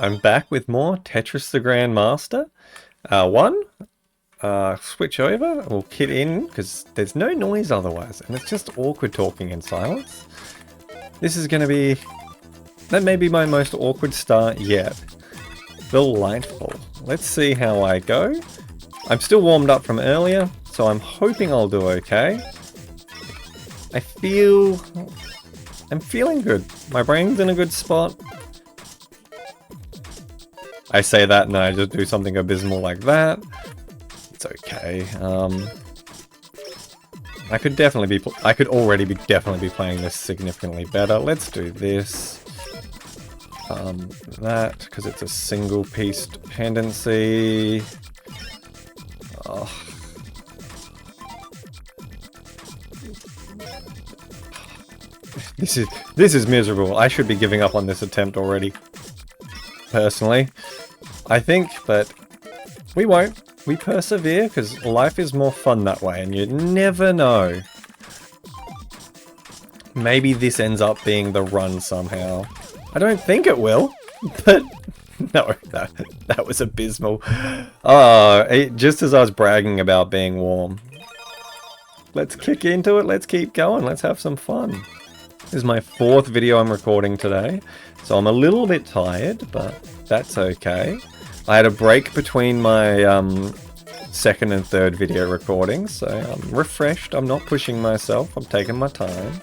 I'm back with more Tetris the Grand Master. Switch over, we'll kit in, because there's no noise otherwise, and it's just awkward talking in silence. This is going to be... that may be my most awkward start yet. Delightful. Let's see how I go. I'm still warmed up from earlier, so I'm hoping I'll do okay. I'm feeling good. My brain's in a good spot. I say that and I just do something abysmal like that. It's okay. I could already be playing this significantly better. Let's do this. That, because it's a single piece dependency. Oh. This is miserable. I should be giving up on this attempt already. Personally, I think, but we won't. We persevere because life is more fun that way, and you never know. Maybe this ends up being the run somehow. I don't think it will, but no, that was abysmal. Just as I was bragging about being warm. Let's kick into it. Let's keep going. Let's have some fun. This is my 4th video I'm recording today, so I'm a little bit tired, but that's okay. I had a break between my 2nd and 3rd video recordings, so I'm refreshed. I'm not pushing myself. I'm taking my time.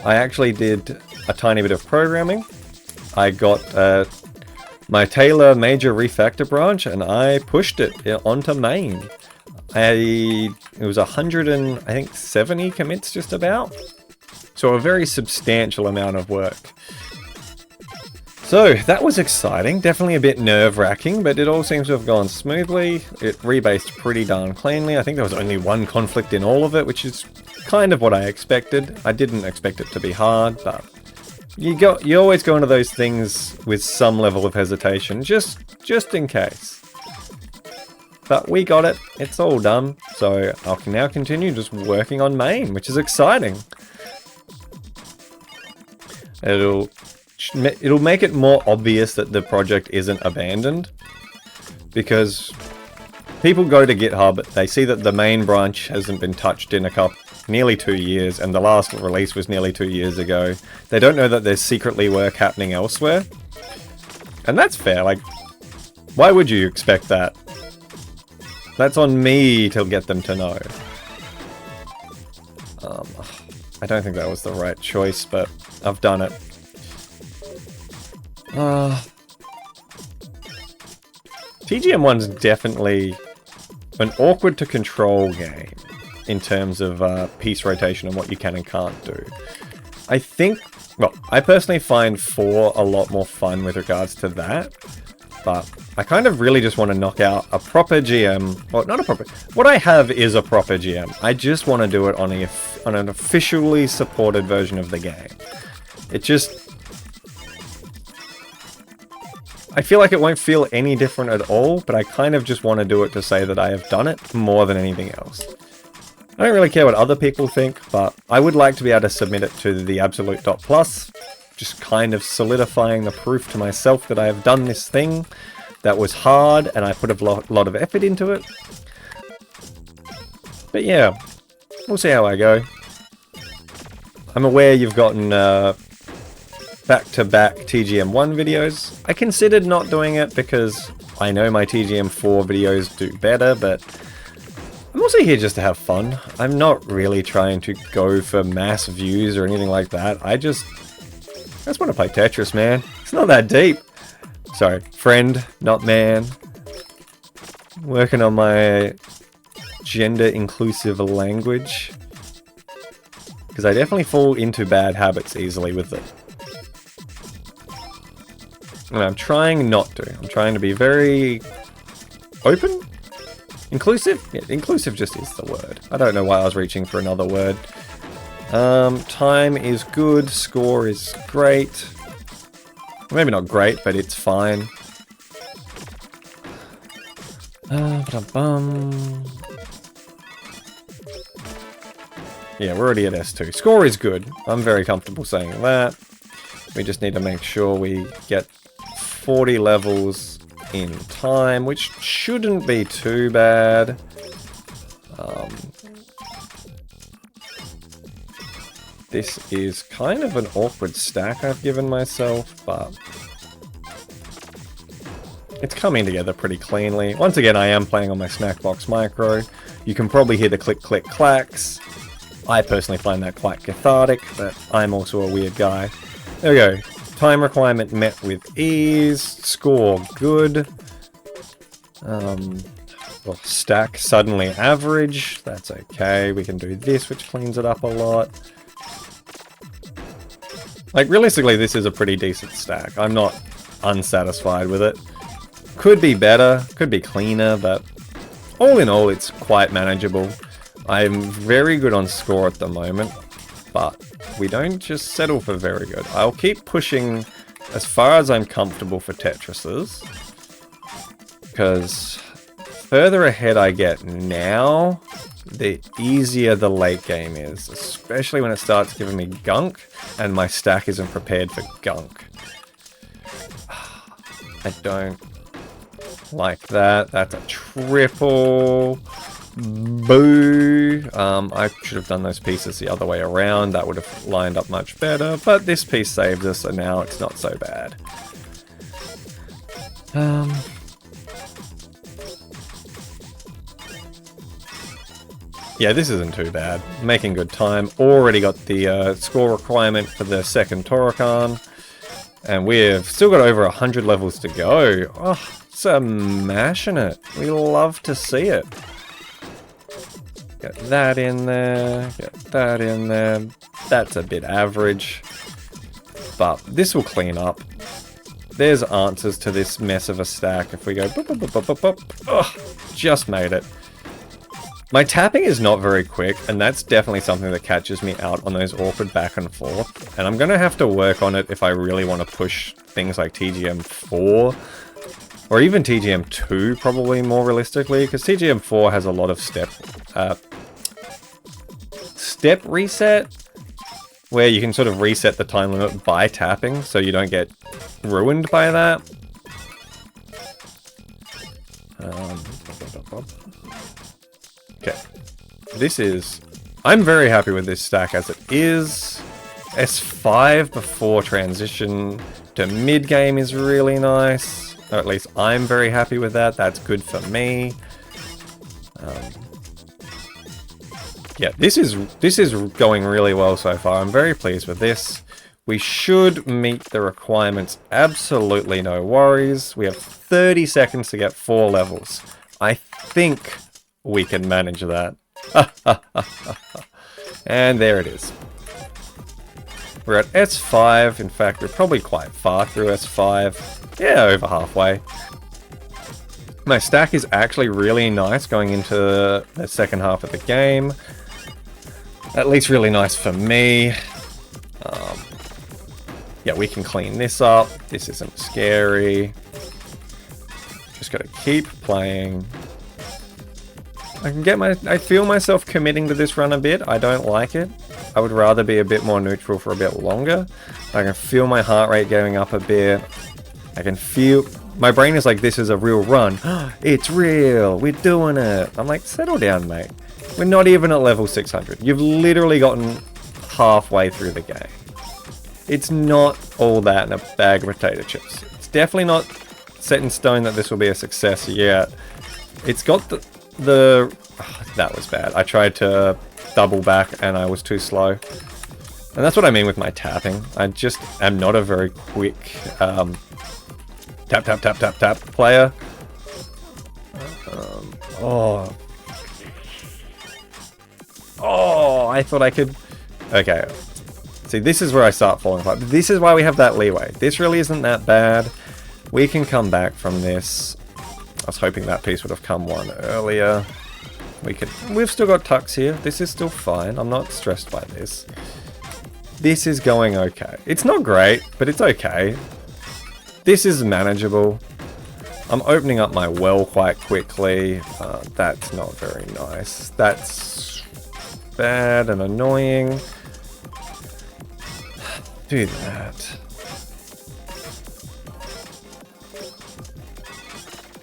I actually did a tiny bit of programming. I got my Taylor major refactor branch, and I pushed it onto main. It was 170 commits just about. So a very substantial amount of work. So that was exciting, definitely a bit nerve-wracking, but it all seems to have gone smoothly. It rebased pretty darn cleanly. I think there was only one conflict in all of it, which is kind of what I expected. I didn't expect it to be hard, but you always go into those things with some level of hesitation, just in case. But we got it, it's all done, so I can now continue just working on main, which is exciting. It'll make it more obvious that the project isn't abandoned, because people go to GitHub, they see that the main branch hasn't been touched in nearly 2 years, and the last release was nearly 2 years ago. They don't know that there's secretly work happening elsewhere, and that's fair. Like, why would you expect that? That's on me to get them to know. I don't think that was the right choice, but I've done it. TGM1's definitely an awkward to control game in terms of piece rotation and what you can and can't do. I personally find 4 a lot more fun with regards to that, but I kind of really just want to knock out a proper GM. Well, not a proper... What I have is a proper GM. I just want to do it on an officially supported version of the game. It just... I feel like it won't feel any different at all, but I kind of just want to do it to say that I have done it more than anything else. I don't really care what other people think, but I would like to be able to submit it to the Absolute.Plus, just kind of solidifying the proof to myself that I have done this thing that was hard and I put a lot of effort into it. But yeah, we'll see how I go. I'm aware you've gotten back-to-back TGM1 videos. I considered not doing it because I know my TGM4 videos do better, but I'm also here just to have fun. I'm not really trying to go for mass views or anything like that. I just want to play Tetris, man. It's not that deep. Sorry, friend, not man. Working on my gender-inclusive language. Because I definitely fall into bad habits easily with it. And I'm trying not to. I'm trying to be very open? Inclusive? Yeah, inclusive just is the word. I don't know why I was reaching for another word. Time is good. Score is great. Maybe not great, but it's fine. Yeah, we're already at S2. Score is good. I'm very comfortable saying that. We just need to make sure we get 40 levels in time, which shouldn't be too bad. This is kind of an awkward stack I've given myself, but it's coming together pretty cleanly. Once again, I am playing on my Snackbox Micro. You can probably hear the click, click, clacks. I personally find that quite cathartic, but I'm also a weird guy. There we go. Time requirement met with ease. Score good. Well, stack suddenly average. That's okay. We can do this, which cleans it up a lot. Like, realistically, this is a pretty decent stack. I'm not unsatisfied with it. Could be better, could be cleaner, but all in all, it's quite manageable. I'm very good on score at the moment, but we don't just settle for very good. I'll keep pushing as far as I'm comfortable for Tetrises, because further ahead I get now, the easier the late game is, especially when it starts giving me gunk and my stack isn't prepared for gunk. I don't like that. That's a triple. Boo. I should have done those pieces the other way around. That would have lined up much better, but this piece saved us, and now it's not so bad. Yeah, this isn't too bad. Making good time. Already got the score requirement for the second Torokhan. And we've still got over 100 levels to go. Oh, smashing it. We love to see it. Get that in there. Get that in there. That's a bit average. But this will clean up. There's answers to this mess of a stack. If we go... Boop, boop, boop, boop, boop, boop. Oh, just made it. My tapping is not very quick, and that's definitely something that catches me out on those awkward back and forth. And I'm going to have to work on it if I really want to push things like TGM4, or even TGM2 probably more realistically, because TGM4 has a lot of step reset, where you can sort of reset the time limit by tapping, so you don't get ruined by that. Okay, this is... I'm very happy with this stack as it is. S5 before transition to mid-game is really nice. Or at least I'm very happy with that. That's good for me. Yeah, this is going really well so far. I'm very pleased with this. We should meet the requirements. Absolutely no worries. We have 30 seconds to get 4 levels. I think we can manage that. And there it is. We're at S5. In fact, we're probably quite far through S5. Yeah, over halfway. My stack is actually really nice going into the second half of the game. At least really nice for me. Yeah, we can clean this up. This isn't scary. Just gotta keep playing. I feel myself committing to this run a bit. I don't like it. I would rather be a bit more neutral for a bit longer. I can feel my heart rate going up a bit. I can feel... My brain is like, this is a real run. It's real. We're doing it. I'm like, settle down, mate. We're not even at level 600. You've literally gotten halfway through the game. It's not all that in a bag of potato chips. It's definitely not set in stone that this will be a success yet. It's got the that was bad. I tried to double back and I was too slow. And that's what I mean with my tapping. I just am not a very quick tap, tap, tap, tap, tap player. Oh, I thought I could... Okay. See, this is where I start falling apart. This is why we have that leeway. This really isn't that bad. We can come back from this. I was hoping that piece would have come one earlier. We've still got tucks here. This is still fine. I'm not stressed by this. This is going okay. It's not great, but it's okay. This is manageable. I'm opening up my well quite quickly. That's not very nice. That's bad and annoying. Do that.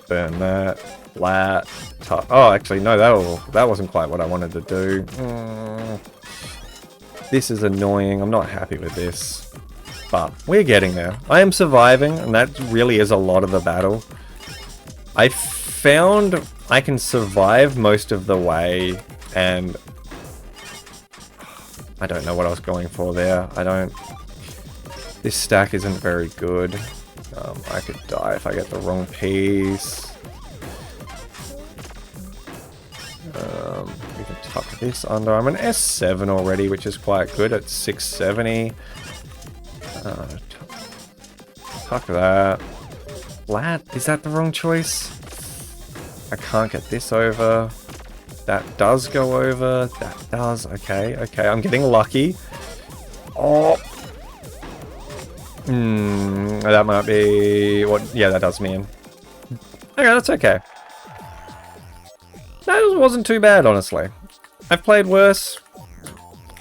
Burn that. Flat. Oh, actually, no, that wasn't quite what I wanted to do. This is annoying. I'm not happy with this. But we're getting there. I am surviving, and that really is a lot of the battle. I found I can survive most of the way, and I don't know what I was going for there. This stack isn't very good. I could die if I get the wrong piece. We can tuck this under. I'm an S7 already, which is quite good at 670. Tuck that. Flat? Is that the wrong choice? I can't get this over. That does go over. That does. Okay, okay. I'm getting lucky. Oh. That might be what. Yeah, that does me in. Okay, that's okay. That wasn't too bad, honestly. I've played worse.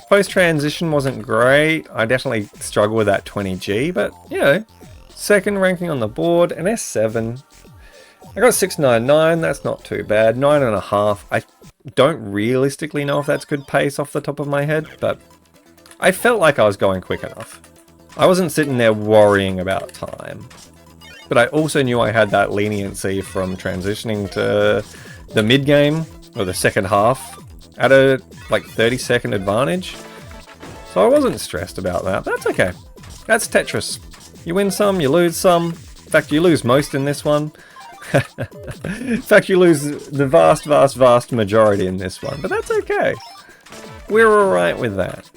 Post-transition wasn't great. I definitely struggle with that 20G, but, you know, second ranking on the board, an S7. I got 699, that's not too bad. 9.5. I don't realistically know if that's good pace off the top of my head, but I felt like I was going quick enough. I wasn't sitting there worrying about time. But I also knew I had that leniency from transitioning to the mid-game, or the second half, at a, like, 30-second advantage. So I wasn't stressed about that. That's okay. That's Tetris. You win some, you lose some. In fact, you lose most in this one. In fact, you lose the vast majority in this one. But that's okay. We're alright with that.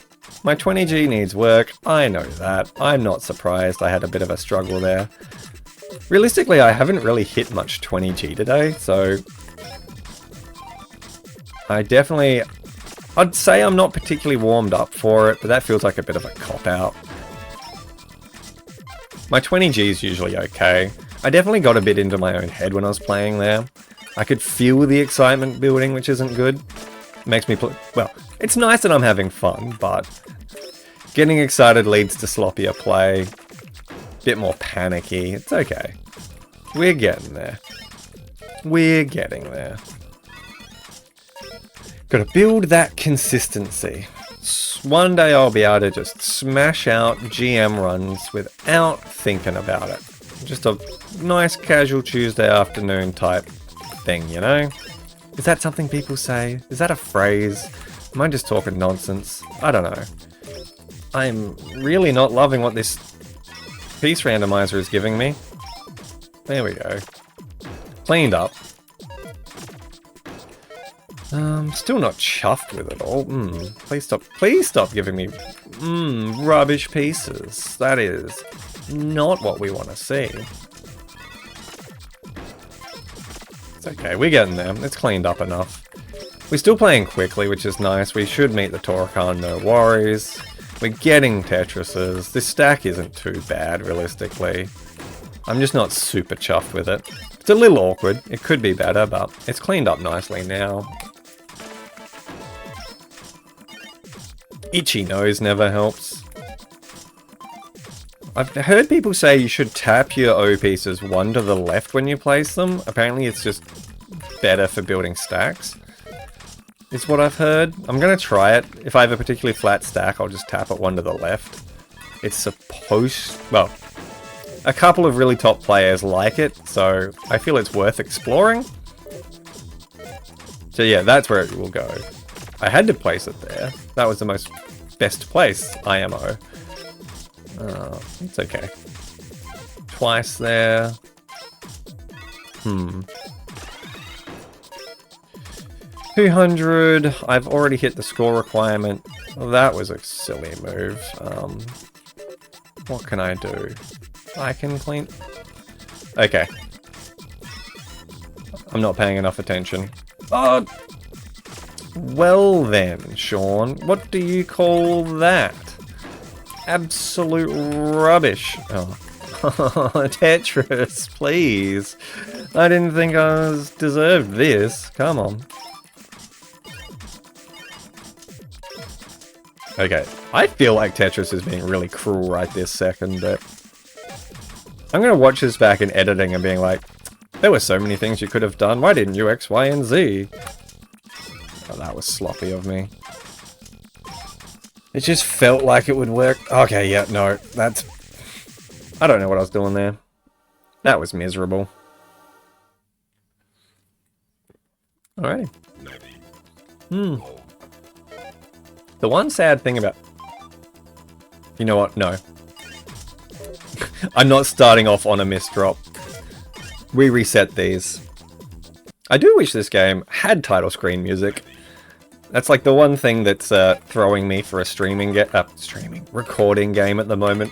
My 20G needs work. I know that. I'm not surprised. I had a bit of a struggle there. Realistically, I haven't really hit much 20G today, so I'd say I'm not particularly warmed up for it, but that feels like a bit of a cop-out. My 20G is usually okay. I definitely got a bit into my own head when I was playing there. I could feel the excitement building, which isn't good. Makes me play. Well, it's nice that I'm having fun, but getting excited leads to sloppier play. Bit more panicky. It's okay. We're getting there. We're getting there. Gotta build that consistency. One day I'll be able to just smash out GM runs without thinking about it. Just a nice casual Tuesday afternoon type thing, you know? Is that something people say? Is that a phrase? Am I just talking nonsense? I don't know. I'm really not loving what this piece randomizer is giving me. There we go. Cleaned up. Still not chuffed with it all. Please stop giving me rubbish pieces. That is not what we want to see. It's okay, we're getting there. It's cleaned up enough. We're still playing quickly, which is nice. We should meet the Torkan, no worries. We're getting Tetrises. This stack isn't too bad, realistically. I'm just not super chuffed with it. It's a little awkward. It could be better, but it's cleaned up nicely now. Itchy nose never helps. I've heard people say you should tap your O pieces one to the left when you place them. Apparently it's just better for building stacks. Is what I've heard. I'm going to try it. If I have a particularly flat stack, I'll just tap it one to the left. It's supposed... well, a couple of really top players like it, so I feel it's worth exploring. So yeah, that's where it will go. I had to place it there. That was the best place, IMO. Oh, it's okay. Twice there. 200. I've already hit the score requirement. Well, that was a silly move. What can I do? I can clean... okay. I'm not paying enough attention. Oh! Well then, Sean, what do you call that? Absolute rubbish. Oh. Tetris, please. I didn't think I deserved this. Come on. Okay, I feel like Tetris is being really cruel right this second, but I'm gonna watch this back in editing and being like, There were so many things you could have done. Why didn't you X, Y, and Z? Oh, that was sloppy of me. It just felt like it would work. Okay, yeah, no, that's... I don't know what I was doing there. That was miserable. Alrighty. The one sad thing about... You know what? No. I'm not starting off on a misdrop. We reset these. I do wish this game had title screen music. That's like the one thing that's throwing me for a recording game at the moment,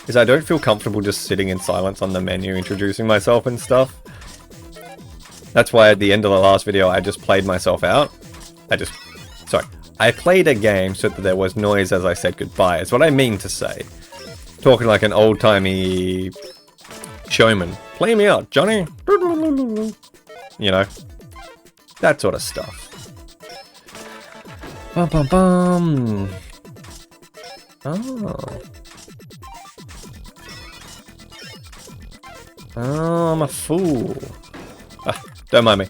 is I don't feel comfortable just sitting in silence on the menu introducing myself and stuff. That's why at the end of the last video I just played myself out. I played a game so that there was noise as I said goodbye, is what I mean to say. Talking like an old-timey showman. Play me out, Johnny! You know, that sort of stuff. Bum bum bum. Oh. Oh, I'm a fool. Don't mind me.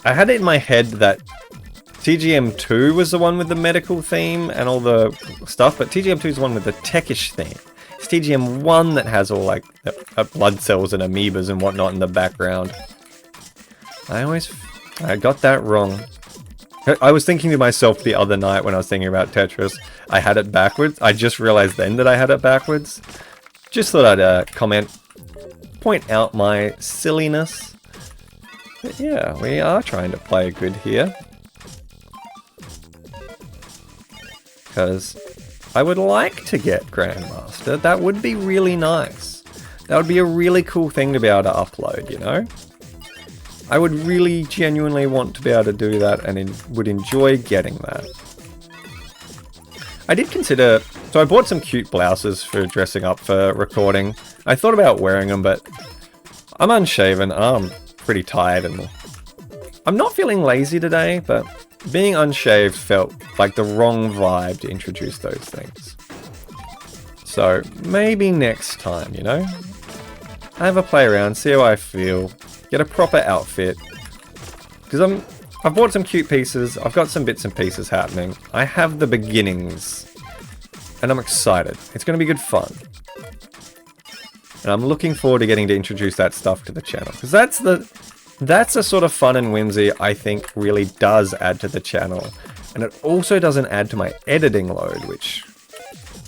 I had it in my head that TGM2 was the one with the medical theme and all the stuff, but TGM2 is the one with the techish theme. It's TGM1 that has all like blood cells and amoebas and whatnot in the background. I got that wrong. I was thinking to myself the other night when I was thinking about Tetris, I had it backwards. I just realized then that I had it backwards. Just thought I'd point out my silliness. But yeah, we are trying to play good here. Because I would like to get Grandmaster. That would be really nice. That would be a really cool thing to be able to upload, you know? I would really genuinely want to be able to do that and would enjoy getting that. I did consider... So I bought some cute blouses for dressing up for recording. I thought about wearing them, but I'm unshaven. I'm pretty tired and I'm not feeling lazy today, but being unshaved felt like the wrong vibe to introduce those things. So maybe next time, you know? Have a play around, see how I feel, get a proper outfit. Because I've bought some cute pieces, I've got some bits and pieces happening. I have the beginnings, and I'm excited. It's going to be good fun. And I'm looking forward to getting to introduce that stuff to the channel. Because that's the sort of fun and whimsy I think really does add to the channel. And it also doesn't add to my editing load, which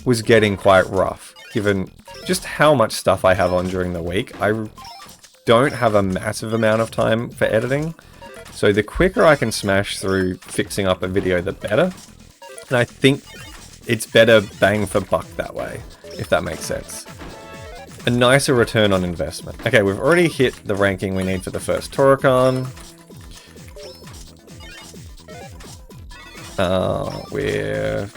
was getting quite rough, given just how much stuff I have on during the week. I don't have a massive amount of time for editing, so the quicker I can smash through fixing up a video, the better. And I think it's better bang for buck that way, if that makes sense. A nicer return on investment. Okay, we've already hit the ranking we need for the first Toricon. We're...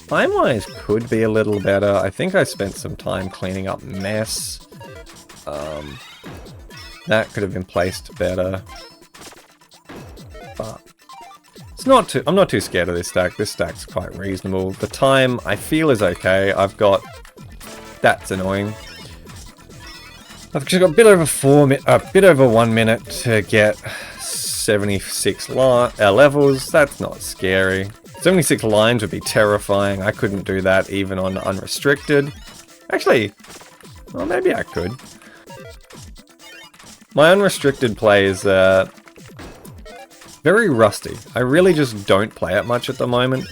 Time-wise could be a little better. I think I spent some time cleaning up mess. That could have been placed better. But it's not too... I'm not too scared of this stack. This stack's quite reasonable. The time, I feel, is okay. I've got... That's annoying. I've just got a bit over 1 minute to get 76 levels. That's not scary. 76 lines would be terrifying. I couldn't do that even on unrestricted. Actually, well, maybe I could. My unrestricted play is very rusty. I really just don't play it much at the moment.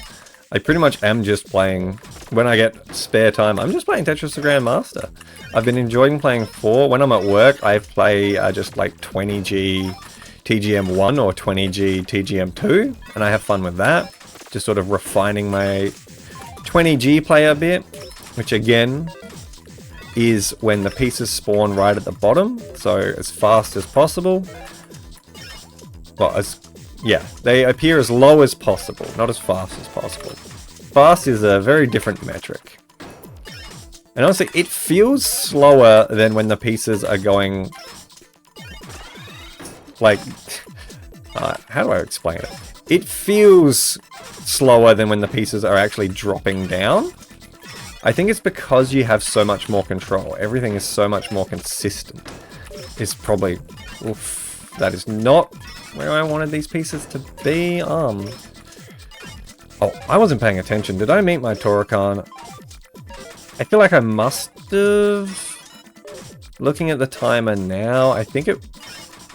I pretty much am just playing, when I get spare time, I'm just playing Tetris the Grand Master. I've been enjoying playing 4. When I'm at work, I play just like 20G TGM1 or 20G TGM2, and I have fun with that. Just sort of refining my 20G play a bit, which again is when the pieces spawn right at the bottom, so as fast as possible. Well, they appear as low as possible, not as fast as possible. Fast is a very different metric. And honestly, it feels slower than when the pieces are going... Like... how do I explain it? It feels slower than when the pieces are actually dropping down. I think it's because you have so much more control. Everything is so much more consistent. is probably... Oof, that is not where I wanted these pieces to be. Oh, I wasn't paying attention. Did I meet my Torokhan? I feel like I must have... Looking at the timer now, I think it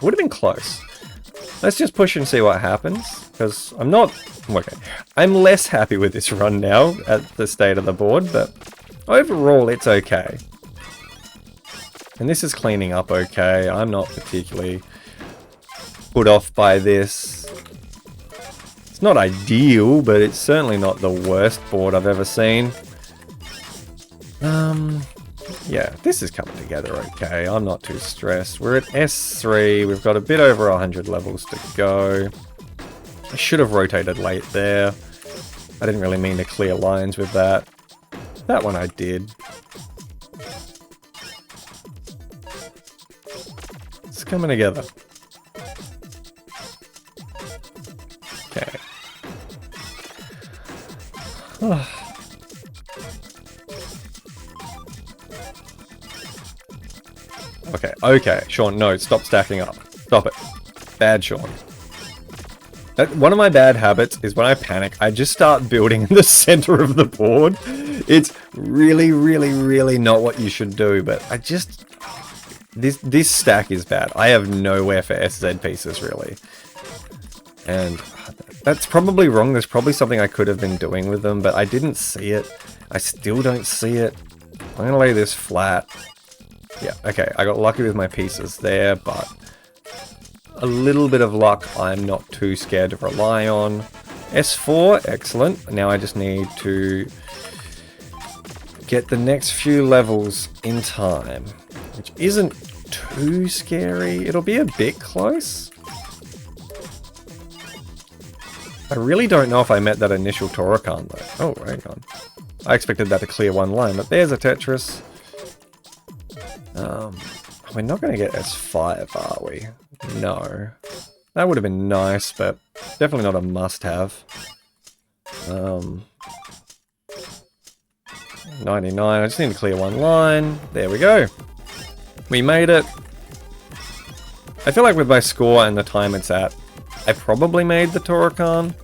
would have been close. Let's just push and see what happens, because I'm not... Okay, I'm less happy with this run now at the state of the board, but overall it's okay. And this is cleaning up okay. I'm not particularly put off by this. It's not ideal, but it's certainly not the worst board I've ever seen. Yeah, this is coming together okay. I'm not too stressed. We're at S3. We've got a bit over 100 levels to go. I should have rotated late there. I didn't really mean to clear lines with that. That one I did. It's coming together. Okay. Okay, Sean, no, stop stacking up. Stop it. Bad, Sean. One of my bad habits is when I panic, I just start building in the center of the board. It's really, really, really not what you should do, but I just... This stack is bad. I have nowhere for SZ pieces, really. And that's probably wrong. There's probably something I could have been doing with them, but I didn't see it. I still don't see it. I'm going to lay this flat. Yeah, okay, I got lucky with my pieces there, but a little bit of luck I'm not too scared to rely on. S4, excellent. Now I just need to get the next few levels in time, which isn't too scary. It'll be a bit close. I really don't know if I met that initial Torokhan though. Oh, hang on. I expected that to clear one line, but there's a Tetris. We're not going to get S5, are we? No. That would have been nice, but definitely not a must-have. 99, I just need to clear one line. There we go. We made it. I feel like with my score and the time it's at, I probably made the Torokhan.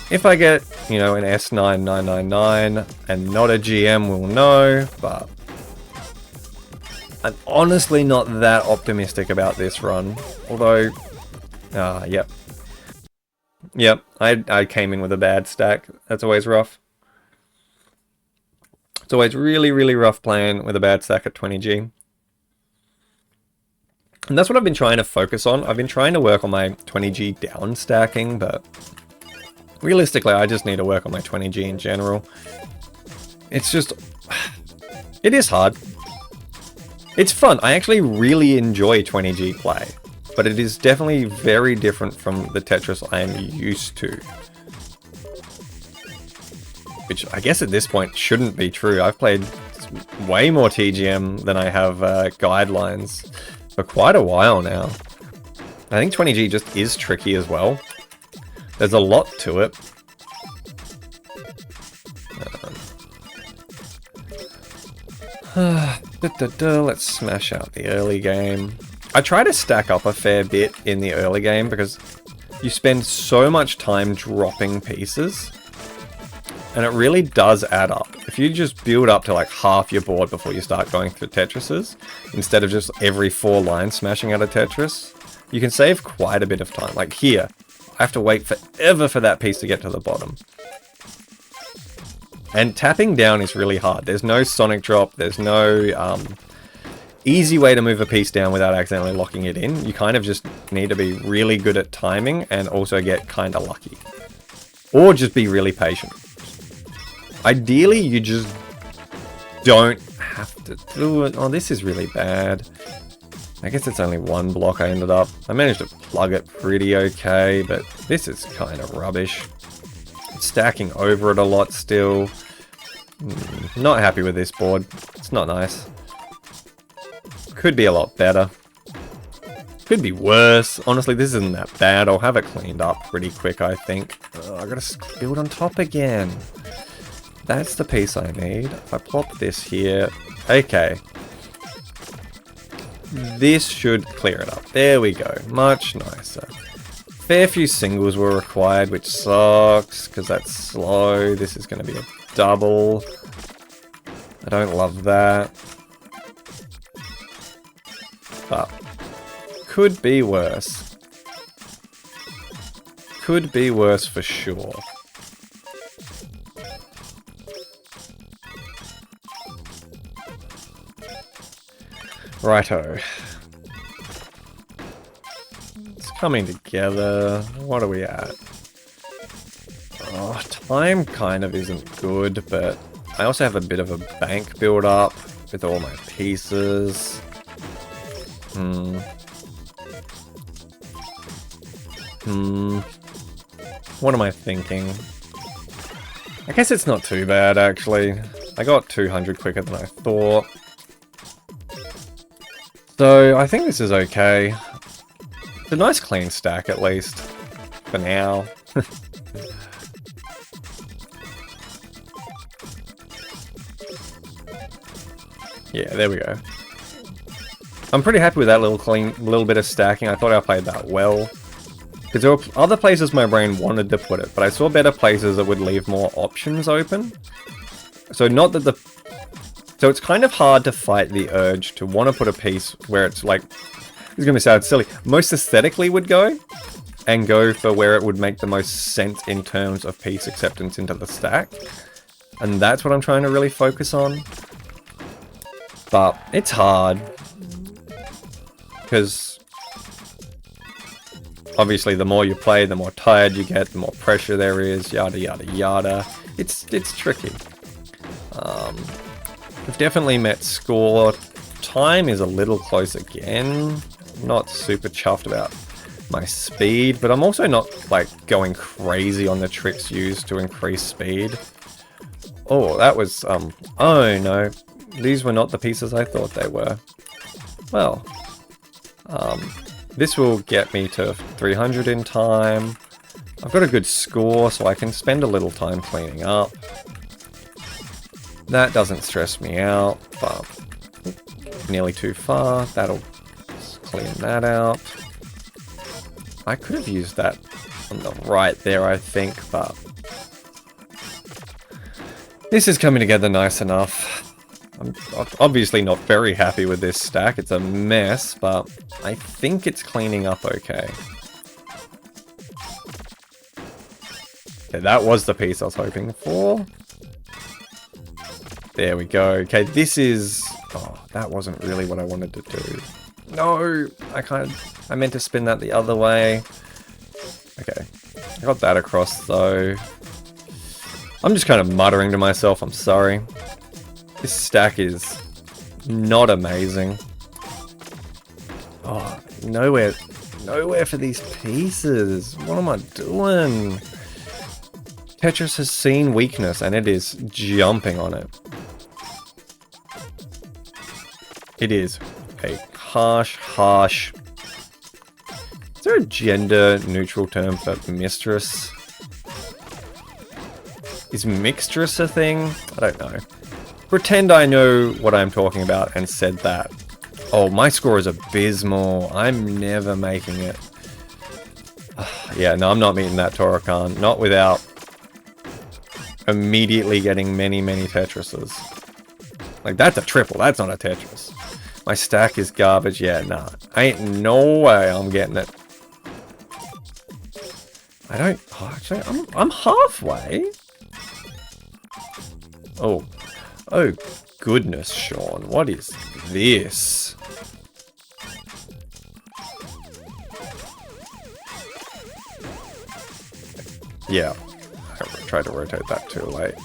If I get, you know, an S9999 and not a GM, we'll know, but... I'm honestly not that optimistic about this run, although, yep. Yep, I came in with a bad stack. That's always rough. It's always really, really rough playing with a bad stack at 20G. And that's what I've been trying to focus on. I've been trying to work on my 20G down stacking, but realistically, I just need to work on my 20G in general. It's just, it is hard. It's fun. I actually really enjoy 20G play, but it is definitely very different from the Tetris I am used to. Which I guess at this point shouldn't be true. I've played way more TGM than I have guidelines for quite a while now. I think 20G just is tricky as well. There's a lot to it. Let's smash out the early game. I try to stack up a fair bit in the early game because you spend so much time dropping pieces and it really does add up. If you just build up to like half your board before you start going through Tetrises, instead of just every 4 lines smashing out a Tetris, you can save quite a bit of time. Like here, I have to wait forever for that piece to get to the bottom. And tapping down is really hard. There's no sonic drop. There's no easy way to move a piece down without accidentally locking it in. You kind of just need to be really good at timing and also get kind of lucky. Or just be really patient. Ideally, you just don't have to do it. Oh, this is really bad. I guess it's only one block I ended up. I managed to plug it pretty okay, but this is kind of rubbish. Stacking over it a lot still. Not happy with this board. It's not nice. Could be a lot better. Could be worse. Honestly, this isn't that bad. I'll have it cleaned up pretty quick, I think. I gotta build on top again. That's the piece I need. If I plop this here... Okay. This should clear it up. There we go. Much nicer. Fair few singles were required, which sucks, because that's slow. This is going to be a double. I don't love that. But could be worse. Could be worse for sure. Righto. It's coming together. What are we at? Oh, time kind of isn't good, but I also have a bit of a bank build up with all my pieces. What am I thinking? I guess it's not too bad, actually. I got 200 quicker than I thought. So, I think this is okay. It's a nice clean stack, at least. For now. Yeah, there we go. I'm pretty happy with that little bit of stacking. I thought I played that well. Because there were other places my brain wanted to put it, but I saw better places that would leave more options open. So not that So it's kind of hard to fight the urge to want to put a piece where it's like, it's going to sound silly, most aesthetically would go, and go for where it would make the most sense in terms of piece acceptance into the stack. And that's what I'm trying to really focus on. But it's hard. Because obviously the more you play, the more tired you get, the more pressure there is, yada yada yada. It's tricky. We've definitely met score. Time is a little close again. Not super chuffed about my speed, but I'm also not like going crazy on the tricks used to increase speed. Oh, that was oh no, these were not the pieces I thought they were. Well, this will get me to 300 in time. I've got a good score, so I can spend a little time cleaning up. That doesn't stress me out, but nearly too far. That'll clean that out. I could have used that on the right there, I think, but this is coming together nice enough. I'm obviously not very happy with this stack. It's a mess, but I think it's cleaning up okay. Okay, that was the piece I was hoping for. There we go. Okay, this is... Oh, that wasn't really what I wanted to do. No! I meant to spin that the other way. Okay. I got that across, though. I'm just kind of muttering to myself. I'm sorry. This stack is not amazing. Oh, nowhere for these pieces. What am I doing? Tetris has seen weakness, and it is jumping on it. It is a harsh... Is there a gender-neutral term for mistress? Is mixtress a thing? I don't know. Pretend I know what I'm talking about and said that. Oh, my score is abysmal. I'm never making it. Yeah, no, I'm not meeting that Torokan. Not without immediately getting many Tetrises. Like, that's a triple. That's not a Tetris. My stack is garbage. Yeah, nah. Ain't no way I'm getting it. I don't... Oh, actually, I'm halfway. Oh. Oh, goodness, Sean. What is this? Yeah. I tried to rotate that too late.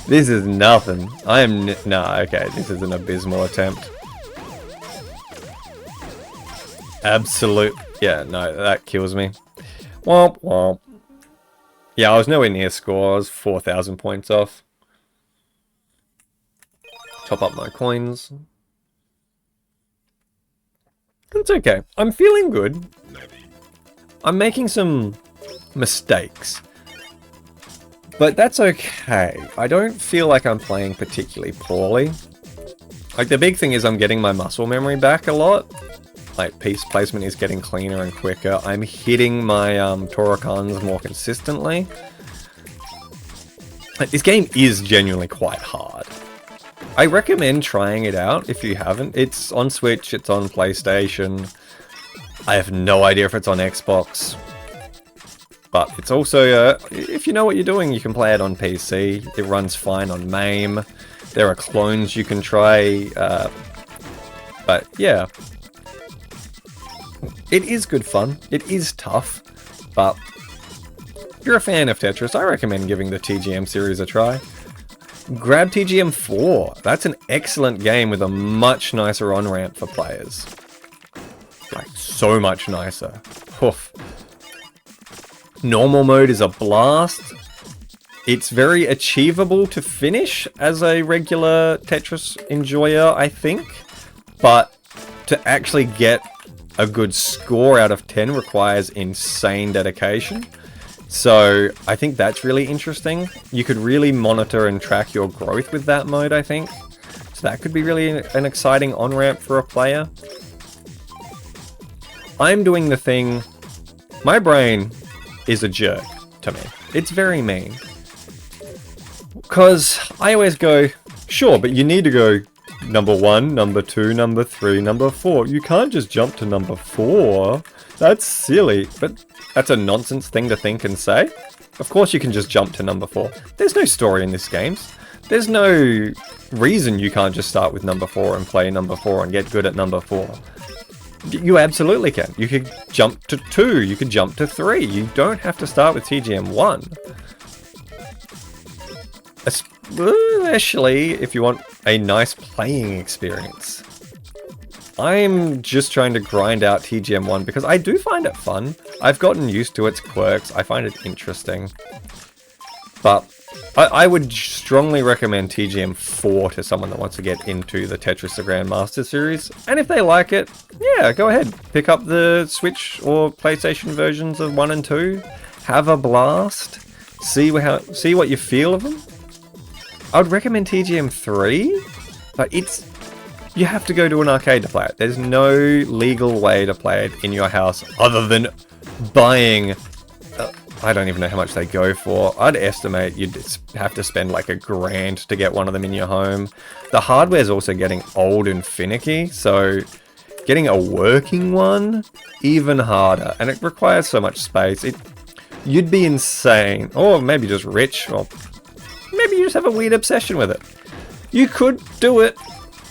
This is nothing. I am... Nah, okay. This is an abysmal attempt. Absolute... Yeah, no, that kills me. Womp womp. Yeah, I was nowhere near score. I was 4,000 points off. Top up my coins. It's okay. I'm feeling good. I'm making some mistakes. But that's okay. I don't feel like I'm playing particularly poorly. Like, the big thing is I'm getting my muscle memory back a lot. Like, piece placement is getting cleaner and quicker. I'm hitting my Torokans more consistently. Like, this game is genuinely quite hard. I recommend trying it out if you haven't. It's on Switch, it's on PlayStation. I have no idea if it's on Xbox. But it's also, if you know what you're doing, you can play it on PC. It runs fine on MAME. There are clones you can try. But yeah. It is good fun. It is tough. But if you're a fan of Tetris, I recommend giving the TGM series a try. Grab TGM 4. That's an excellent game with a much nicer on-ramp for players. Like, so much nicer. Oof. Normal mode is a blast. It's very achievable to finish as a regular Tetris enjoyer, I think. But to actually get a good score out of 10 requires insane dedication. So I think that's really interesting. You could really monitor and track your growth with that mode, I think. So that could be really an exciting on-ramp for a player. I'm doing the thing... My brain is a jerk to me. It's very mean. Because I always go, sure, but you need to go number 1, number 2, number 3, number 4. You can't just jump to number 4. That's silly. But that's a nonsense thing to think and say. Of course you can just jump to number 4. There's no story in this game. There's no reason you can't just start with number 4 and play number 4 and get good at number 4. You absolutely can. You could jump to 2, you could jump to 3. You don't have to start with TGM 1. Especially if you want a nice playing experience. I'm just trying to grind out TGM 1 because I do find it fun. I've gotten used to its quirks. I find it interesting. But I would strongly recommend TGM 4 to someone that wants to get into the Tetris the Grand Master series. And if they like it, yeah, go ahead. Pick up the Switch or PlayStation versions of 1 and 2. Have a blast. See what you feel of them. I would recommend TGM 3, but you have to go to an arcade to play it. There's no legal way to play it in your house other than buying... I don't even know how much they go for. I'd estimate you'd have to spend like $1,000 to get one of them in your home. The hardware's also getting old and finicky, so getting a working one, even harder. And it requires so much space. You'd be insane. Or maybe just rich, or maybe you just have a weird obsession with it. You could do it.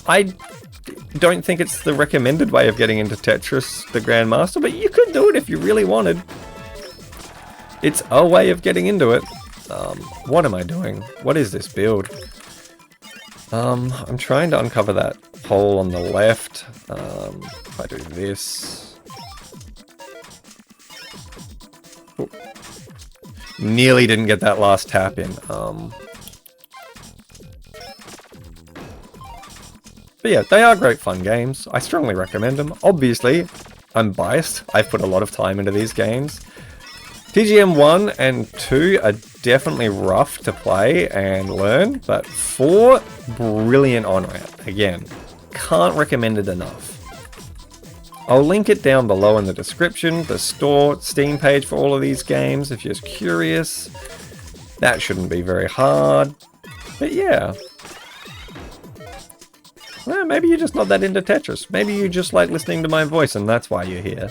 I don't think it's the recommended way of getting into Tetris the Grand Master, but you could do it if you really wanted. It's a way of getting into it. What am I doing? What is this build? I'm trying to uncover that hole on the left. If I do this... Ooh. Nearly didn't get that last tap in. But yeah, they are great fun games. I strongly recommend them. Obviously, I'm biased. I've put a lot of time into these games. TGM 1 and 2 are definitely rough to play and learn, but 4, brilliant on-ramp. Again, can't recommend it enough. I'll link it down below in the description, the store, Steam page for all of these games if you're curious. That shouldn't be very hard, but yeah. Well, maybe you're just not that into Tetris. Maybe you just like listening to my voice and that's why you're here.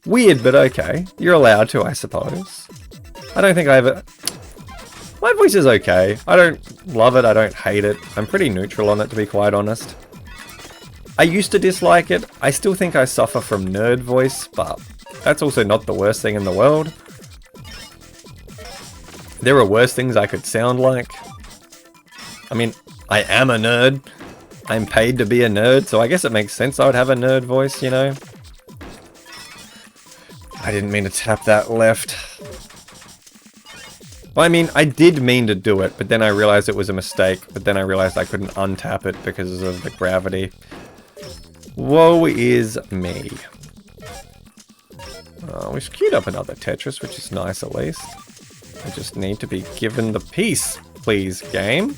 Weird, but okay. You're allowed to, I suppose. I don't think I ever... My voice is okay. I don't love it, I don't hate it. I'm pretty neutral on it, to be quite honest. I used to dislike it. I still think I suffer from nerd voice, but that's also not the worst thing in the world. There are worse things I could sound like. I mean, I am a nerd. I'm paid to be a nerd, so I guess it makes sense I would have a nerd voice, you know? I didn't mean to tap that left. Well, I mean, I did mean to do it, but then I realized it was a mistake, but then I realized I couldn't untap it because of the gravity. Woe is me. We've queued up another Tetris, which is nice at least. I just need to be given the piece, please, game.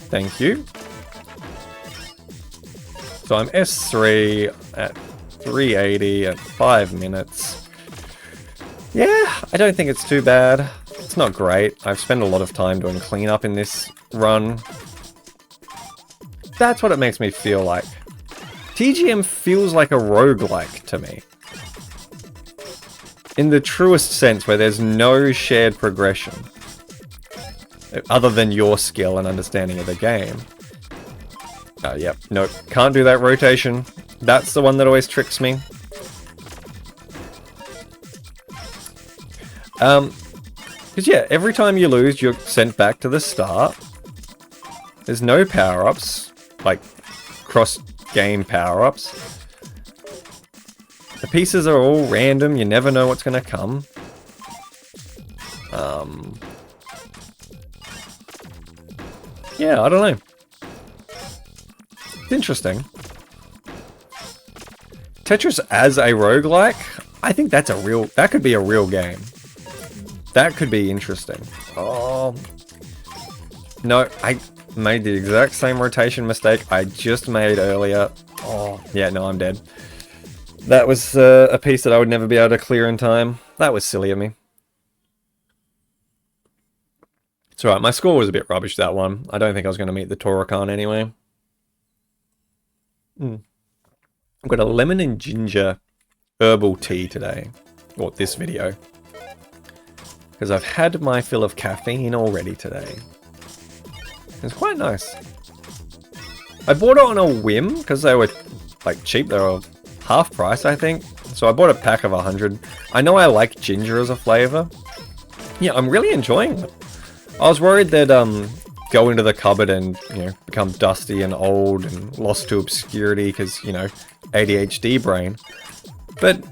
Thank you. So I'm S3 at 380 at 5 minutes. Yeah, I don't think it's too bad. It's not great. I've spent a lot of time doing cleanup in this run. That's what it makes me feel like. TGM feels like a roguelike to me. In the truest sense, where there's no shared progression. Other than your skill and understanding of the game. Yep, nope, can't do that rotation. That's the one that always tricks me. Because yeah, every time you lose, you're sent back to the start. There's no power-ups, like cross-game power-ups. The pieces are all random, you never know what's going to come. Yeah, I don't know. It's interesting. Tetris as a roguelike, I think that could be a real game. That could be interesting. Oh. No, I made the exact same rotation mistake I just made earlier. Oh, yeah, no, I'm dead. That was a piece that I would never be able to clear in time. That was silly of me. It's alright, my score was a bit rubbish, that one. I don't think I was going to meet the Torakan anyway. I've got a lemon and ginger herbal tea today. Or this video. Because I've had my fill of caffeine already today. It's quite nice. I bought it on a whim, because they were like cheap. They were half price, I think. So I bought a pack of 100. I know I like ginger as a flavor. Yeah, I'm really enjoying it. I was worried they'd go into the cupboard and, you know, become dusty and old and lost to obscurity because, you know, ADHD brain. But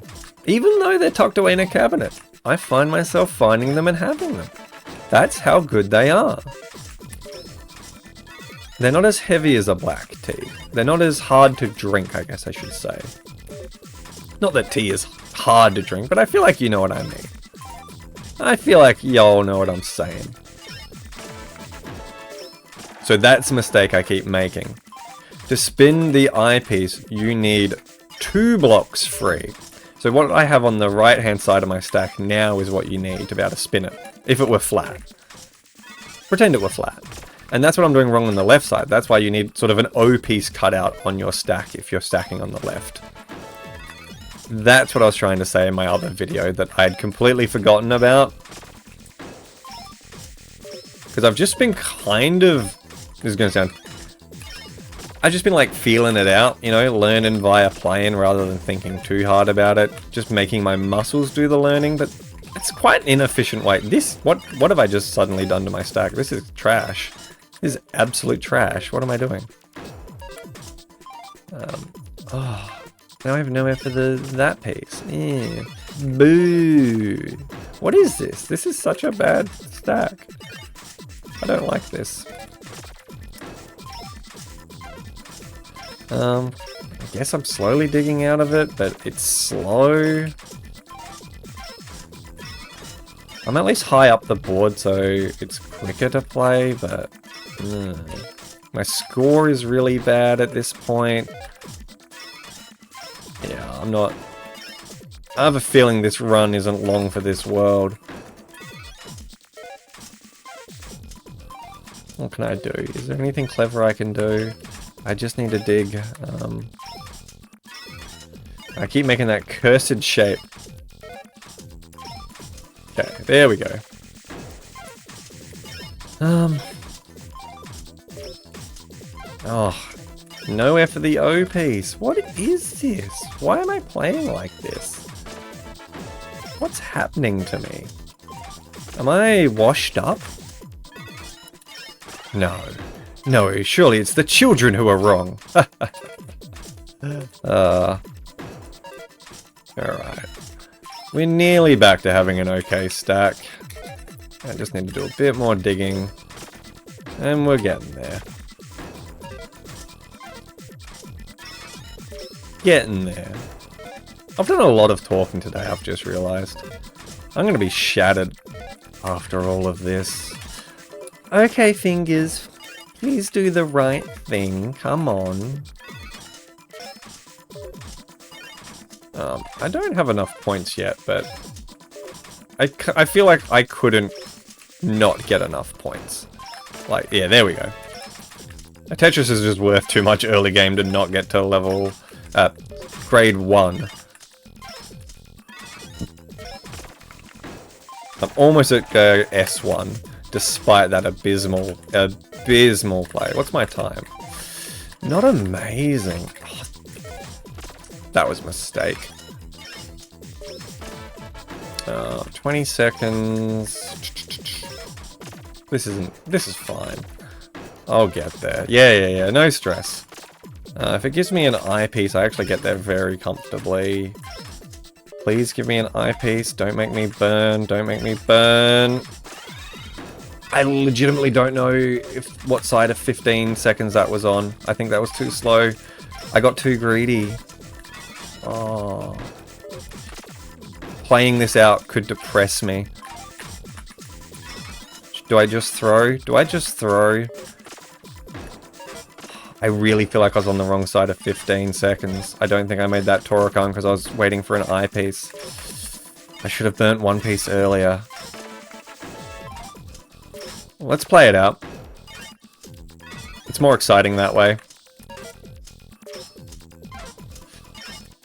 even though they're tucked away in a cabinet, I find myself finding them and having them. That's how good they are. They're not as heavy as a black tea. They're not as hard to drink, I guess I should say. Not that tea is hard to drink, but I feel like you know what I mean. I feel like y'all know what I'm saying. So that's a mistake I keep making. To spin the eyepiece, you need 2 blocks free. So what I have on the right hand side of my stack now is what you need to be able to spin it. If it were flat. Pretend it were flat. And that's what I'm doing wrong on the left side. That's why you need sort of an O piece cut out on your stack if you're stacking on the left. That's what I was trying to say in my other video that I had completely forgotten about. Because I've just been kind of... This is going to sound... I've just been like feeling it out, you know, learning via playing rather than thinking too hard about it. Just making my muscles do the learning, but it's quite an inefficient way. What have I just suddenly done to my stack? This is trash. This is absolute trash. What am I doing? Oh, now I have nowhere for that piece. Yeah. Boo. What is this? This is such a bad stack. I don't like this. I guess I'm slowly digging out of it, but it's slow. I'm at least high up the board, so it's quicker to play, but... my score is really bad at this point. Yeah, I'm not... I have a feeling this run isn't long for this world. What can I do? Is there anything clever I can do? I just need to dig. I keep making that cursed shape. Okay, there we go. Oh, nowhere for the O piece. What is this? Why am I playing like this? What's happening to me? Am I washed up? No. No, surely it's the children who are wrong. Alright. We're nearly back to having an okay stack. I just need to do a bit more digging. And we're getting there. Getting there. I've done a lot of talking today, I've just realised. I'm going to be shattered. after all of this. Okay, fingers. Please do the right thing. Come on. I don't have enough points yet, but I feel like I couldn't not get enough points. Like, yeah, there we go. Tetris is just worth too much early game to not get to level grade 1. I'm almost at S1, despite that abysmal play. What's my time? Not amazing. Oh, that was a mistake. 20 seconds. This is fine. I'll get there. Yeah, no stress. If it gives me an eyepiece, I actually get there very comfortably. Please give me an eyepiece. Don't make me burn. Don't make me burn. I legitimately don't know what side of 15 seconds that was on. I think that was too slow. I got too greedy. Oh. Playing this out could depress me. Do I just throw? Do I just throw? I really feel like I was on the wrong side of 15 seconds. I don't think I made that Toricon because I was waiting for an eyepiece. I should have burnt one piece earlier. Let's play it out. It's more exciting that way.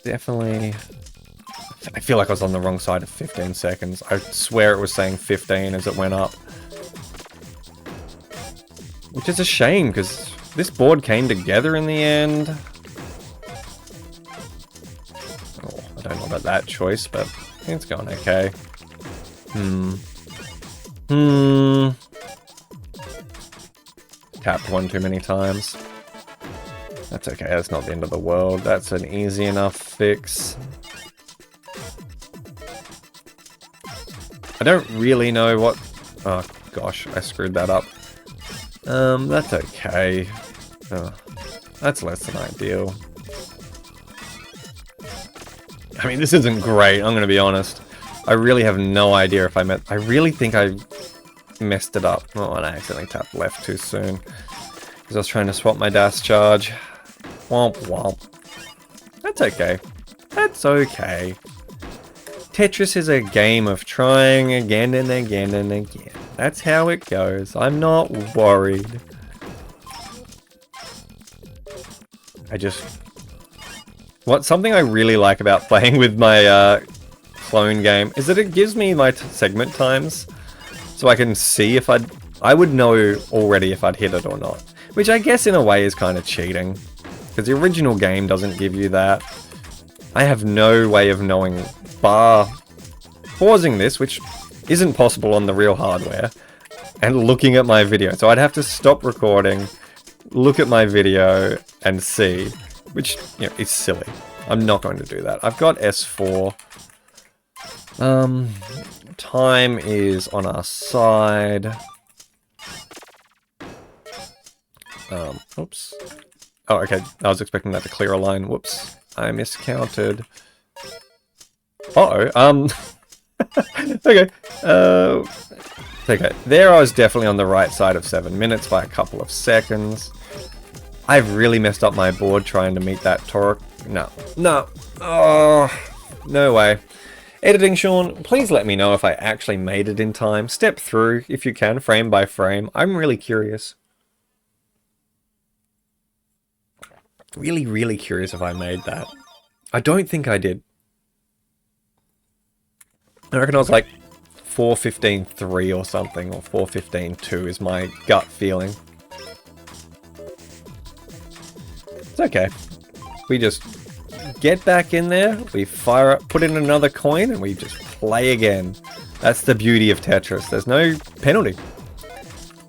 Definitely. I feel like I was on the wrong side of 15 seconds. I swear it was saying 15 as it went up. Which is a shame, because this board came together in the end. Oh, I don't know about that choice, but it's going okay. Tapped one too many times. That's okay, that's not the end of the world. That's an easy enough fix. I don't really know what... Oh, gosh, I screwed that up. That's okay. Oh, that's less than ideal. I mean, this isn't great, I'm gonna be honest. I really have no idea if I really think I messed it up. Oh, and I accidentally tapped left too soon. Because I was trying to swap my dash charge. Womp womp. That's okay. That's okay. Tetris is a game of trying again and again and again. That's how it goes. I'm not worried. Something I really like about playing with my clone game is that it gives me my segment times. So I can see if I would know already if I'd hit it or not. Which I guess in a way is kind of cheating. Because the original game doesn't give you that. I have no way of knowing, bar pausing this, which isn't possible on the real hardware, and looking at my video. So I'd have to stop recording, look at my video, and see. Which, you know, is silly. I'm not going to do that. I've got S4. Time is on our side. Oops. Oh, okay. I was expecting that to clear a line. Whoops. I miscounted. Uh-oh. Okay. Okay. There I was definitely on the right side of 7 minutes by a couple of seconds. I've really messed up my board trying to meet that torque. No. Oh, no way. Editing Sean, please let me know if I actually made it in time. Step through, if you can, frame by frame. I'm really curious. Really, really curious if I made that. I don't think I did. I reckon I was like 4:15.3 or something, or 4:15.2 is my gut feeling. It's okay. We just get back in there, we fire up, put in another coin, and we just play again. That's the beauty of Tetris. There's no penalty.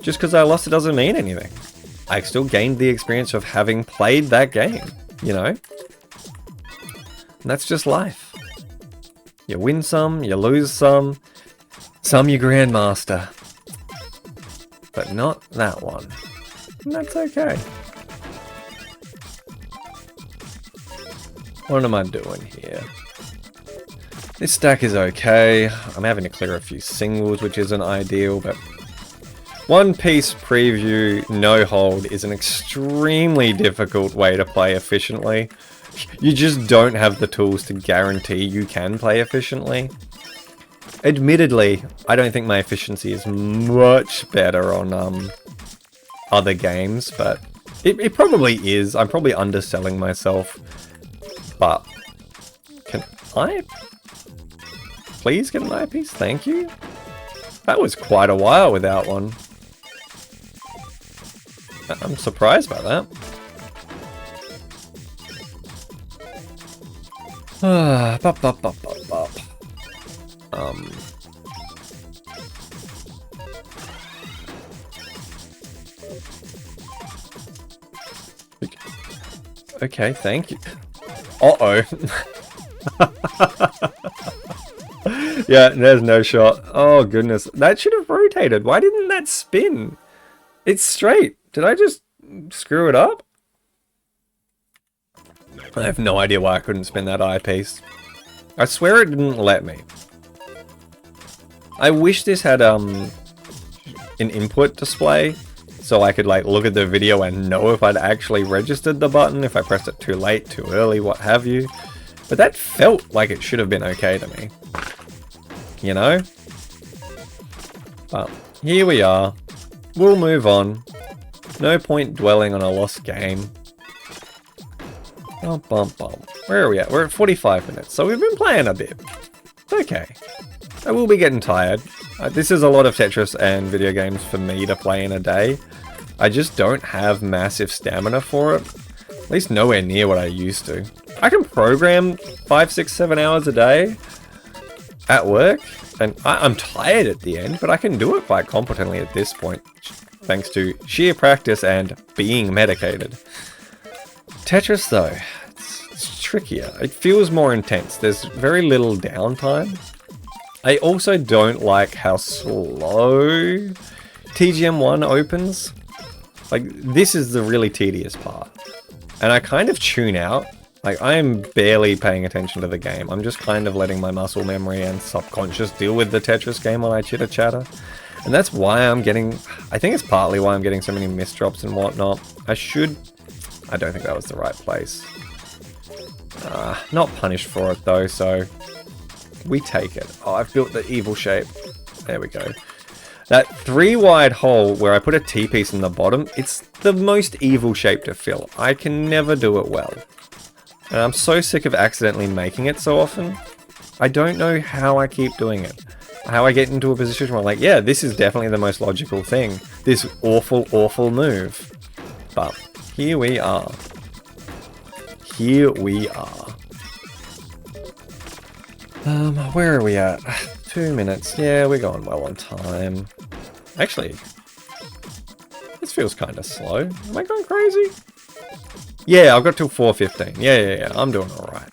Just because I lost it doesn't mean anything. I still gained the experience of having played that game, you know? And that's just life. You win some, you lose some you Grandmaster. But not that one. And that's okay. What am I doing here? This stack is okay. I'm having to clear a few singles, which isn't ideal, but One Piece preview, no hold, is an extremely difficult way to play efficiently. You just don't have the tools to guarantee you can play efficiently. Admittedly, I don't think my efficiency is much better on other games, but it probably is. I'm probably underselling myself. But can I please get an eyepiece? Thank you. That was quite a while without one. I'm surprised by that. Okay, thank you. Uh-oh. Yeah, there's no shot. Oh, goodness. That should have rotated. Why didn't that spin? It's straight. Did I just screw it up? I have no idea why I couldn't spin that eyepiece. I swear it didn't let me. I wish this had an input display so I could like look at the video and know if I'd actually registered the button, if I pressed it too late, too early, what have you. But that felt like it should have been okay to me. You know? But here we are. We'll move on. No point dwelling on a lost game. Bum, bum, bum. Where are we at? We're at 45 minutes, so we've been playing a bit. It's okay. I will be getting tired. This is a lot of Tetris and video games for me to play in a day. I just don't have massive stamina for it. At least nowhere near what I used to. I can program 5, 6, 7 hours a day at work, and I'm tired at the end, but I can do it quite competently at this point, thanks to sheer practice and being medicated. Tetris, though, it's trickier. It feels more intense. There's very little downtime. I also don't like how slow TGM1 opens. Like, this is the really tedious part. And I kind of tune out. Like, I am barely paying attention to the game. I'm just kind of letting my muscle memory and subconscious deal with the Tetris game while I chitter chatter. And that's why I'm getting... I think it's partly why I'm getting so many misdrops and whatnot. I don't think that was the right place. Not punished for it though, so... we take it. Oh, I've built the evil shape. There we go. That 3 wide hole where I put a T-piece in the bottom, it's the most evil shape to fill. I can never do it well. And I'm so sick of accidentally making it so often. I don't know how I keep doing it. How I get into a position where I'm like, yeah, this is definitely the most logical thing. This awful, awful move. But here we are. Here we are. Where are we at? 2 minutes. Yeah, we're going well on time. Actually, this feels kind of slow. Am I going crazy? Yeah, I've got till 4:15. Yeah, I'm doing alright.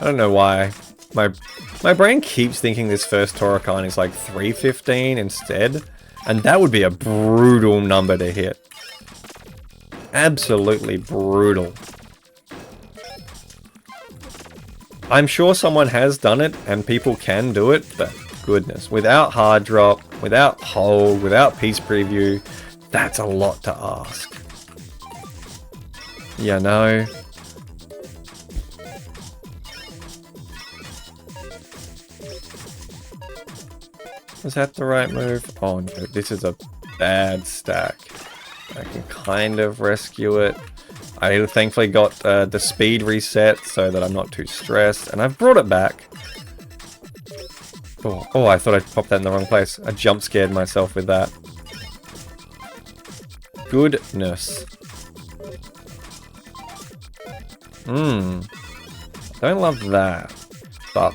I don't know why. My brain keeps thinking this first Torokon is like 3:15 instead, and that would be a brutal number to hit. Absolutely brutal. I'm sure someone has done it, and people can do it, but goodness, without hard drop, without hold, without piece preview, that's a lot to ask. You know? Is that the right move? Oh no, this is a bad stack. I can kind of rescue it. I thankfully got the speed reset so that I'm not too stressed, and I've brought it back. Oh, I thought I popped that in the wrong place. I jump scared myself with that. Goodness. Don't love that, but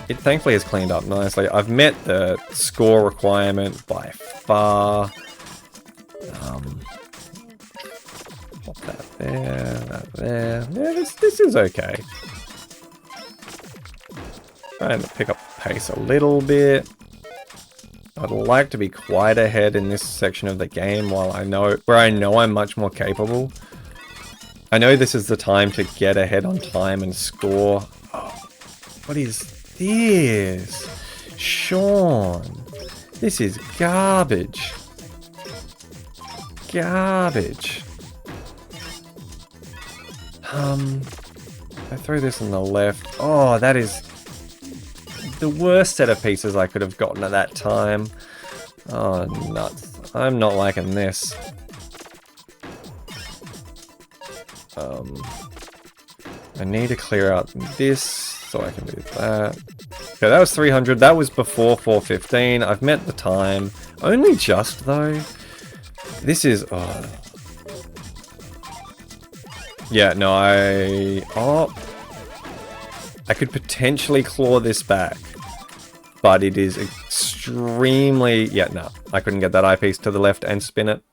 it thankfully has cleaned up nicely. I've met the score requirement by far. Pop that there, that there. Yeah, this is okay. Trying to pick up the pace a little bit. I'd like to be quite ahead in this section of the game where I know I'm much more capable. I know this is the time to get ahead on time and score. Oh, what is this? Sean, this is garbage. Garbage. I throw this on the left. Oh, that is the worst set of pieces I could have gotten at that time. Oh, nuts. I'm not liking this. I need to clear out this so I can do that. Okay, that was 300. That was before 415. I've met the time. Only just, though. This is... Oh. Yeah, no, I could potentially claw this back. But it is extremely... Yeah, no. I couldn't get that eyepiece to the left and spin it.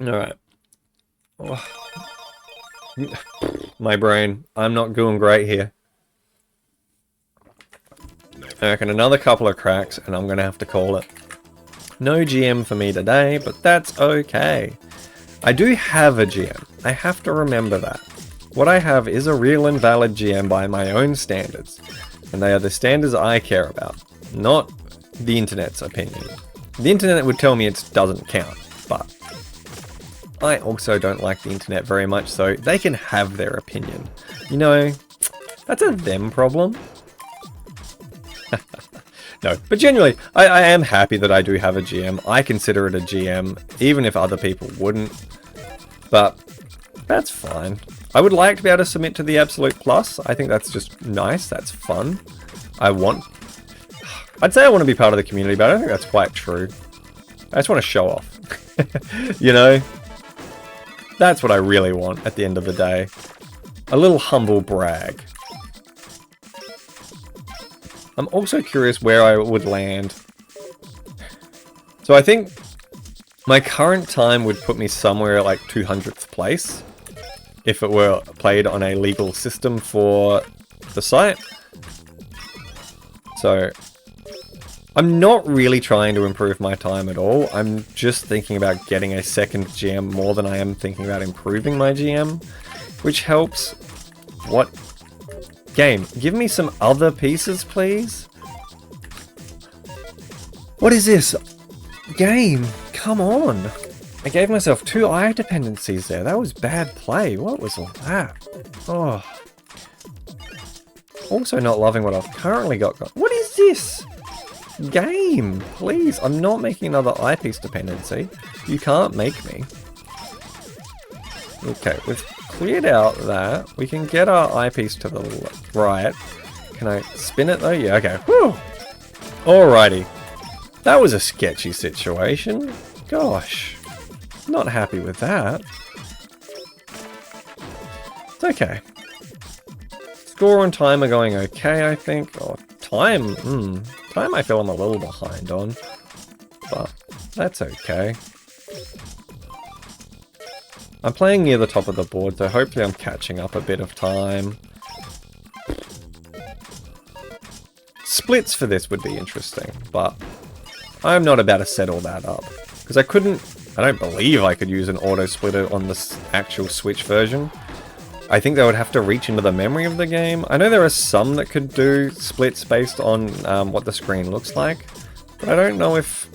Alright. Oh. My brain. I'm not doing great here. I reckon another couple of cracks and I'm going to have to call it. No GM for me today, but that's okay. I do have a GM. I have to remember that. What I have is a real and valid GM by my own standards. And they are the standards I care about, not the internet's opinion. The internet would tell me it doesn't count, but I also don't like the internet very much, so they can have their opinion. You know, that's a them problem. No, but genuinely, I am happy that I do have a GM. I consider it a GM, even if other people wouldn't. But that's fine. I would like to be able to submit to the Absolute Plus. I think that's just nice. That's fun. I'd say I want to be part of the community, but I don't think that's quite true. I just want to show off. You know? That's what I really want at the end of the day. A little humble brag. I'm also curious where I would land. So I think my current time would put me somewhere like 200th place if it were played on a legal system for the site. So I'm not really trying to improve my time at all. I'm just thinking about getting a second GM more than I am thinking about improving my GM, which helps. What? Game, give me some other pieces, please. What is this? Game, come on. I gave myself 2 eye dependencies there. That was bad play. What was all that? Oh. Also not loving what I've currently got. What is this? Game, please. I'm not making another eyepiece dependency. You can't make me. Okay, we've cleared out that. We can get our eyepiece to the right. Can I spin it though? Yeah, okay. Whew. Alrighty. That was a sketchy situation. Gosh. Not happy with that. It's okay. Score and time are going okay, I think. Oh, time. Time I feel I'm a little behind on. But that's okay. I'm playing near the top of the board, so hopefully I'm catching up a bit of time. Splits for this would be interesting, but I'm not about to set all that up. Because I don't believe I could use an auto splitter on the actual Switch version. I think they would have to reach into the memory of the game. I know there are some that could do splits based on what the screen looks like, but I don't know if...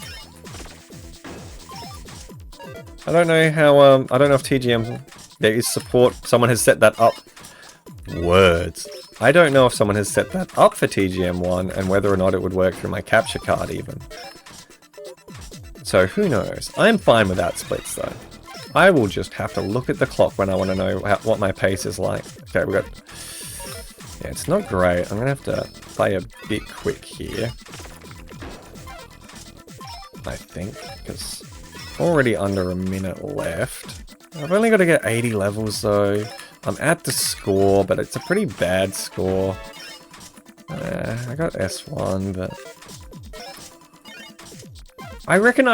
I don't know how, I don't know if TGM, there is support, someone has set that up. Words. I don't know if someone has set that up for TGM1 and whether or not it would work through my capture card even. So who knows? I'm fine without splits though. I will just have to look at the clock when I want to know what my pace is like. Okay, we got... Yeah, it's not great. I'm going to have to play a bit quick here. I think, because... Already under a minute left. I've only got to get 80 levels though. I'm at the score, but it's a pretty bad score. I got S1, but... I reckon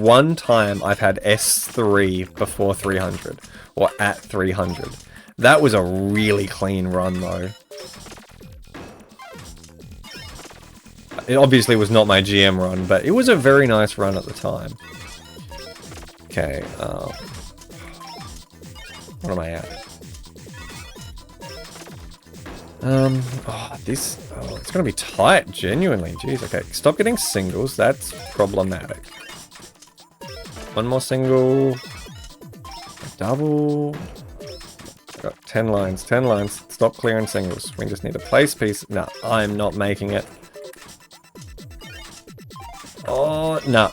one time I've had S3 before 300. Or at 300. That was a really clean run though. It obviously was not my GM run, but it was a very nice run at the time. Okay, what am I at? It's gonna be tight, genuinely. Jeez, okay. Stop getting singles, that's problematic. One more single. Double. Got 10 lines, 10 lines. Stop clearing singles. We just need a place piece. No, I'm not making it. Oh, no.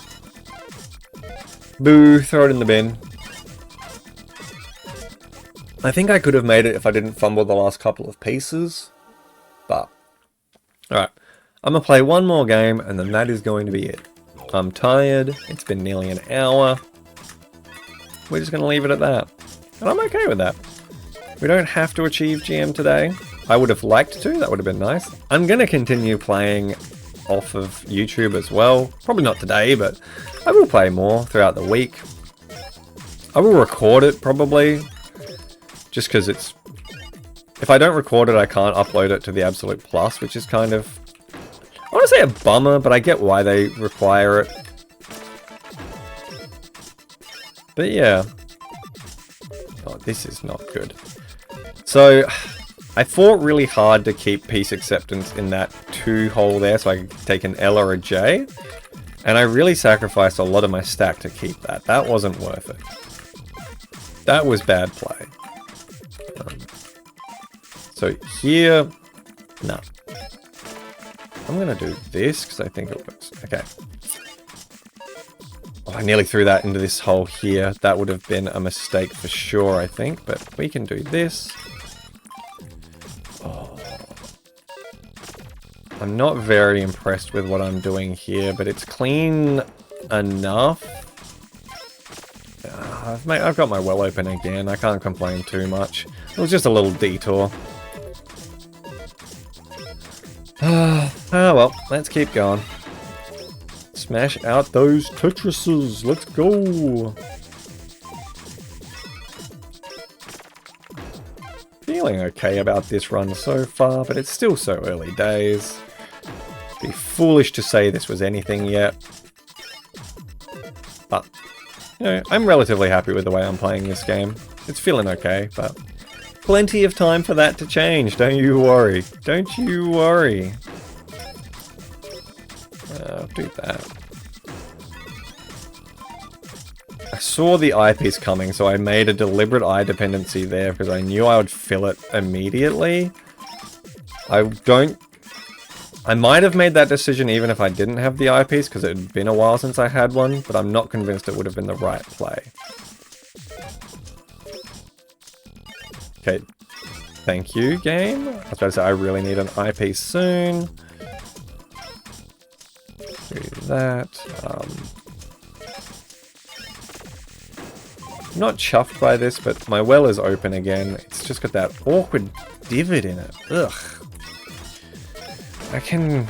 Boo, throw it in the bin. I think I could have made it if I didn't fumble the last couple of pieces. But, alright. I'm going to play one more game and then that is going to be it. I'm tired. It's been nearly an hour. We're just going to leave it at that. And I'm okay with that. We don't have to achieve GM today. I would have liked to. That would have been nice. I'm going to continue playing off of YouTube as well. Probably not today, but I will play more throughout the week. I will record it probably. Just because it's... If I don't record it, I can't upload it to the Absolute Plus, which is kind of... I want to say a bummer, but I get why they require it. But yeah. Oh, this is not good. So, I fought really hard to keep piece acceptance in that 2 hole there, so I could take an L or a J. And I really sacrificed a lot of my stack to keep that. That wasn't worth it. That was bad play. So here, no. I'm going to do this because I think it works. Okay. Oh, I nearly threw that into this hole here. That would have been a mistake for sure, I think. But we can do this. Oh. I'm not very impressed with what I'm doing here, but it's clean enough. I've got my well open again. I can't complain too much. It was just a little detour. Ah, well, let's keep going. Smash out those Tetrises. Let's go. Feeling okay about this run so far, but it's still so early days. Be foolish to say this was anything yet. But, you know, I'm relatively happy with the way I'm playing this game. It's feeling okay, but plenty of time for that to change, don't you worry. Don't you worry. I'll do that. I saw the eyepiece coming, so I made a deliberate eye dependency there because I knew I would fill it immediately. I might have made that decision even if I didn't have the eyepiece because it had been a while since I had one, but I'm not convinced it would have been the right play. Okay, thank you, game. I was about to say I really need an eyepiece soon. Do that. I'm not chuffed by this, but my well is open again. It's just got that awkward divot in it. Ugh. I can...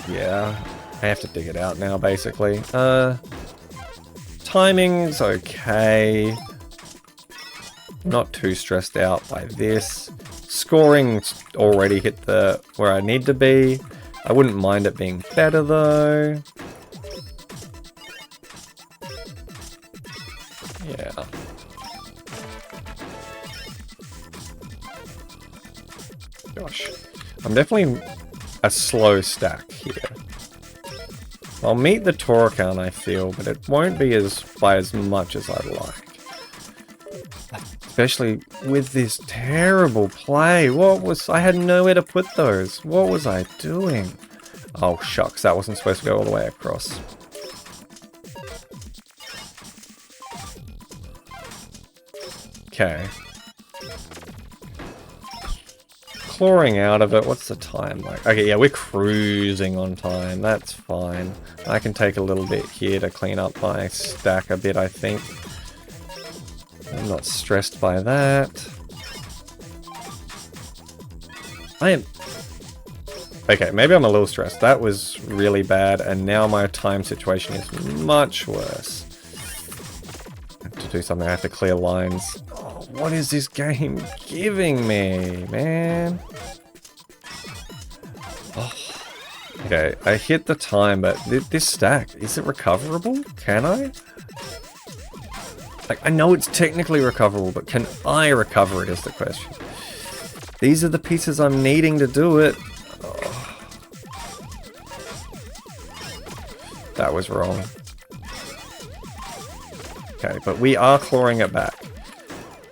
Yeah, I have to dig it out now, basically. Timing's okay. Not too stressed out by this. Scoring's already hit where I need to be. I wouldn't mind it being better, though. Yeah. Gosh. I'm definitely a slow stack here. I'll meet the Tor count, I feel, but it won't be by as much as I'd like. Especially with this terrible play. I had nowhere to put those. What was I doing? Oh, shucks, that wasn't supposed to go all the way across. Okay. Clawing out of it. What's the time like? Okay, yeah, we're cruising on time. That's fine. I can take a little bit here to clean up my stack a bit, I think. I'm not stressed by that. Okay, maybe I'm a little stressed. That was really bad, and now my time situation is much worse. To do something, I have to clear lines. Oh, what is this game giving me, man? Oh. Okay, I hit the time, but this stack, is it recoverable? Can I? Like, I know it's technically recoverable, but can I recover it is the question. These are the pieces I'm needing to do it. Oh. That was wrong. Okay, but we are clawing it back.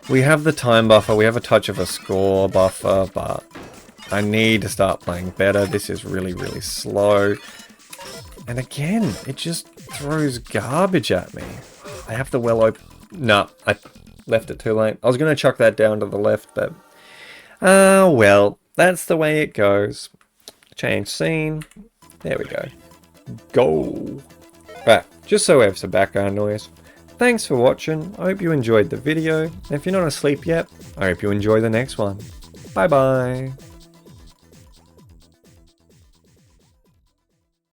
We have the time buffer, we have a touch of a score buffer, but I need to start playing better. This is really, really slow. And again, it just throws garbage at me. I have the well open. No, I left it too late. I was going to chuck that down to the left, but... well, that's the way it goes. Change scene. There we go. Go. Right, just so we have some background noise. Thanks for watching. I hope you enjoyed the video. And if you're not asleep yet, I hope you enjoy the next one. Bye bye.